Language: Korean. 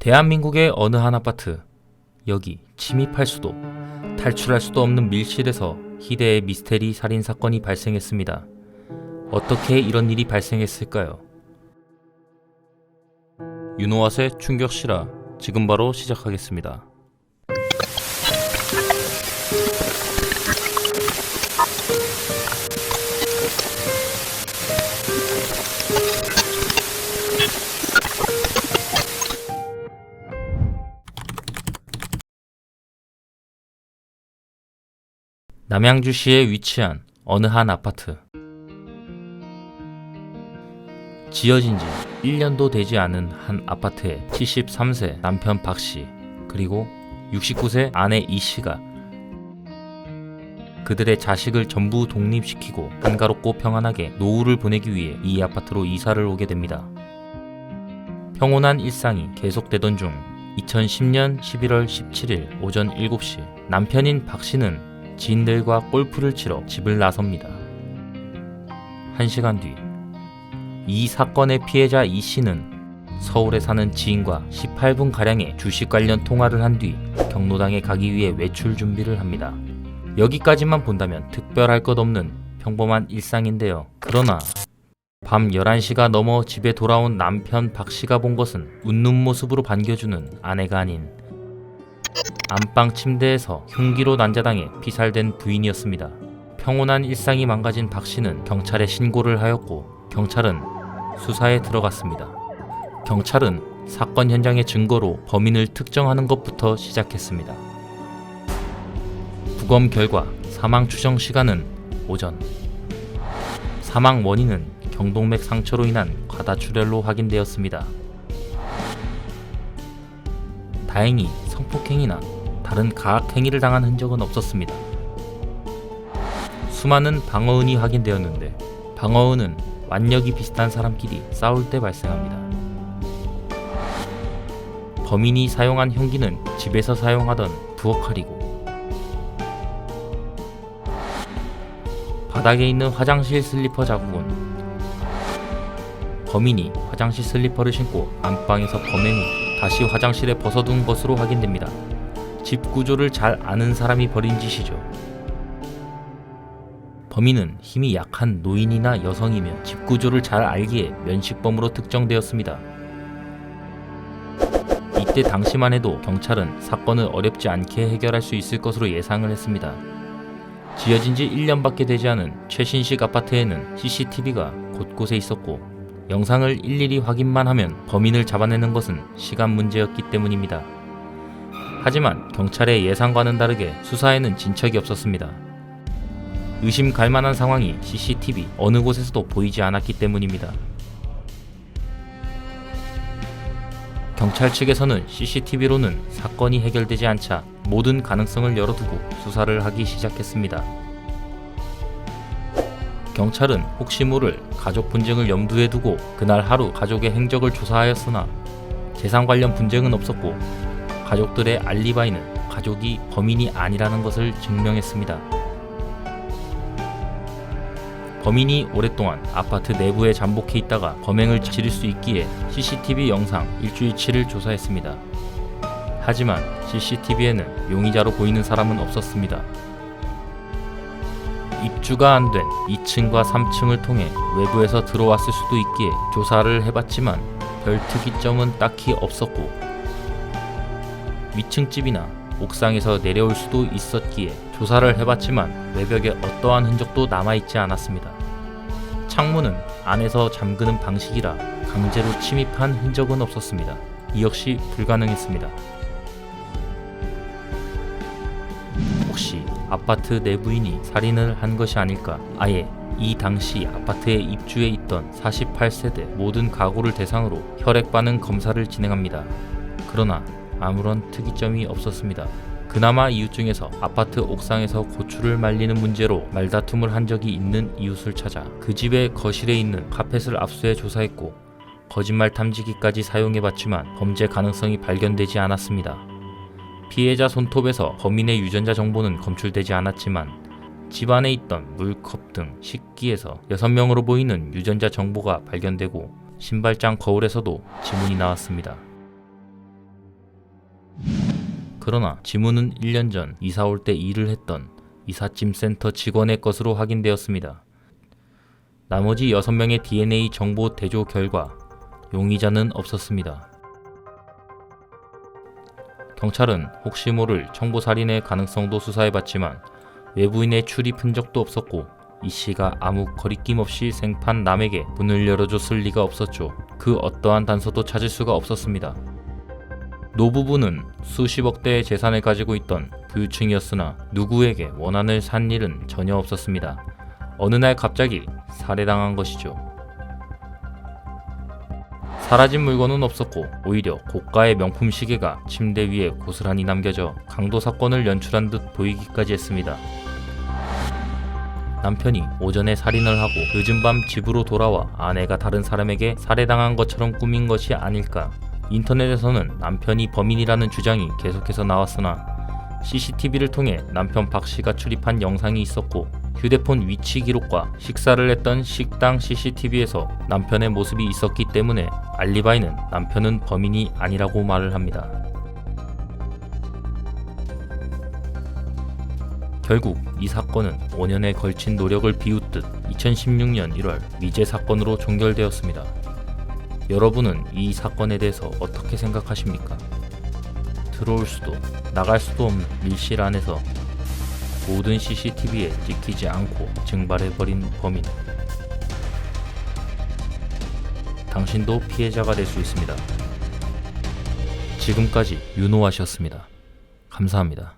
대한민국의 어느 한 아파트, 여기 침입할 수도 탈출할 수도 없는 밀실에서 희대의 미스테리 살인 사건이 발생했습니다. 어떻게 이런 일이 발생했을까요? 윤호앗의 충격 실화, 지금 바로 시작하겠습니다. 남양주시에 위치한 어느 한 아파트. 지어진 지 1년도 되지 않은 한 아파트에 73세 남편 박씨 그리고 69세 아내 이씨가 그들의 자식을 전부 독립시키고 한가롭고 평안하게 노후를 보내기 위해 이 아파트로 이사를 오게 됩니다. 평온한 일상이 계속되던 중 2010년 11월 17일 오전 7시 남편인 박씨는 지인들과 골프를 치러 집을 나섭니다. 1시간 뒤, 이 사건의 피해자 이씨는 서울에 사는 지인과 18분가량의 주식 관련 통화를 한 뒤 경로당에 가기 위해 외출 준비를 합니다. 여기까지만 본다면 특별할 것 없는 평범한 일상인데요. 그러나 밤 11시가 넘어 집에 돌아온 남편 박씨가 본 것은 웃는 모습으로 반겨주는 아내가 아닌 안방 침대에서 흉기로 난자당해 피살된 부인이었습니다. 평온한 일상이 망가진 박씨는 경찰에 신고를 하였고 경찰은 수사에 들어갔습니다. 경찰은 사건 현장의 증거로 범인을 특정하는 것부터 시작했습니다. 부검 결과 사망 추정 시간은 오전. 사망 원인은 경동맥 상처로 인한 과다출혈로 확인되었습니다. 다행히 성폭행이나 다른 가학행위를 당한 흔적은 없었습니다. 수많은 방어은이 확인되었는데 방어은은 완력이 비슷한 사람끼리 싸울 때 발생합니다. 범인이 사용한 흉기는 집에서 사용하던 부엌칼이고 바닥에 있는 화장실 슬리퍼 자국은 범인이 화장실 슬리퍼를 신고 안방에서 범행 후 다시 화장실에 벗어둔 것으로 확인됩니다. 집 구조를 잘 아는 사람이 벌인 짓이죠. 범인은 힘이 약한 노인이나 여성이며 집 구조를 잘 알기에 면식범으로 특정되었습니다. 이때 당시만 해도 경찰은 사건을 어렵지 않게 해결할 수 있을 것으로 예상을 했습니다. 지어진 지 1년밖에 되지 않은 최신식 아파트에는 CCTV가 곳곳에 있었고 영상을 일일이 확인만 하면 범인을 잡아내는 것은 시간 문제였기 때문입니다. 하지만 경찰의 예상과는 다르게 수사에는 진척이 없었습니다. 의심 갈 만한 상황이 CCTV 어느 곳에서도 보이지 않았기 때문입니다. 경찰 측에서는 CCTV로는 사건이 해결되지 않자 모든 가능성을 열어두고 수사를 하기 시작했습니다. 경찰은 혹시 모를 가족 분쟁을 염두에 두고 그날 하루 가족의 행적을 조사하였으나 재산 관련 분쟁은 없었고 가족들의 알리바이는 가족이 범인이 아니라는 것을 증명했습니다. 범인이 오랫동안 아파트 내부에 잠복해 있다가 범행을 저지를 수 있기에 CCTV 영상 일주일치를 조사했습니다. 하지만 CCTV에는 용의자로 보이는 사람은 없었습니다. 입주가 안 된 2층과 3층을 통해 외부에서 들어왔을 수도 있기에 조사를 해봤지만 별 특이점은 딱히 없었고 위층 집이나 옥상에서 내려올 수도 있었기에 조사를 해봤지만 외벽에 어떠한 흔적도 남아있지 않았습니다. 창문은 안에서 잠그는 방식이라 강제로 침입한 흔적은 없었습니다. 이 역시 불가능했습니다. 혹시 아파트 내부인이 살인을 한 것이 아닐까? 아예 이 당시 아파트에 입주해 있던 48세대 모든 가구를 대상으로 혈액 반응 검사를 진행합니다. 그러나 아무런 특이점이 없었습니다. 그나마 이웃 중에서 아파트 옥상에서 고추를 말리는 문제로 말다툼을 한 적이 있는 이웃을 찾아 그 집의 거실에 있는 카펫을 압수해 조사했고 거짓말 탐지기까지 사용해봤지만 범죄 가능성이 발견되지 않았습니다. 피해자 손톱에서 범인의 유전자 정보는 검출되지 않았지만 집안에 있던 물컵 등 식기에서 6명으로 보이는 유전자 정보가 발견되고 신발장 거울에서도 지문이 나왔습니다. 그러나 지문은 1년 전 이사 올 때 일을 했던 이삿짐 센터 직원의 것으로 확인되었습니다. 나머지 6명의 DNA 정보 대조 결과 용의자는 없었습니다. 경찰은 혹시 모를 청부살인의 가능성도 수사해봤지만 외부인의 출입 흔적도 없었고 이 씨가 아무 거리낌 없이 생판 남에게 문을 열어줬을 리가 없었죠. 그 어떠한 단서도 찾을 수가 없었습니다. 노부부는 수십억 대의 재산을 가지고 있던 부유층이었으나 누구에게 원한을 산 일은 전혀 없었습니다. 어느 날 갑자기 살해당한 것이죠. 사라진 물건은 없었고 오히려 고가의 명품 시계가 침대 위에 고스란히 남겨져 강도 사건을 연출한 듯 보이기까지 했습니다. 남편이 오전에 살인을 하고 늦은 밤 집으로 돌아와 아내가 다른 사람에게 살해당한 것처럼 꾸민 것이 아닐까. 인터넷에서는 남편이 범인이라는 주장이 계속해서 나왔으나 CCTV를 통해 남편 박 씨가 출입한 영상이 있었고 휴대폰 위치 기록과 식사를 했던 식당 CCTV에서 남편의 모습이 있었기 때문에 알리바이는 남편은 범인이 아니라고 말을 합니다. 결국 이 사건은 5년에 걸친 노력을 비웃듯 2016년 1월 미제 사건으로 종결되었습니다. 여러분은 이 사건에 대해서 어떻게 생각하십니까? 들어올 수도 나갈 수도 없는 밀실 안에서 모든 CCTV에 찍히지 않고 증발해버린 범인. 당신도 피해자가 될 수 있습니다. 지금까지 윤호아씨였습니다. 감사합니다.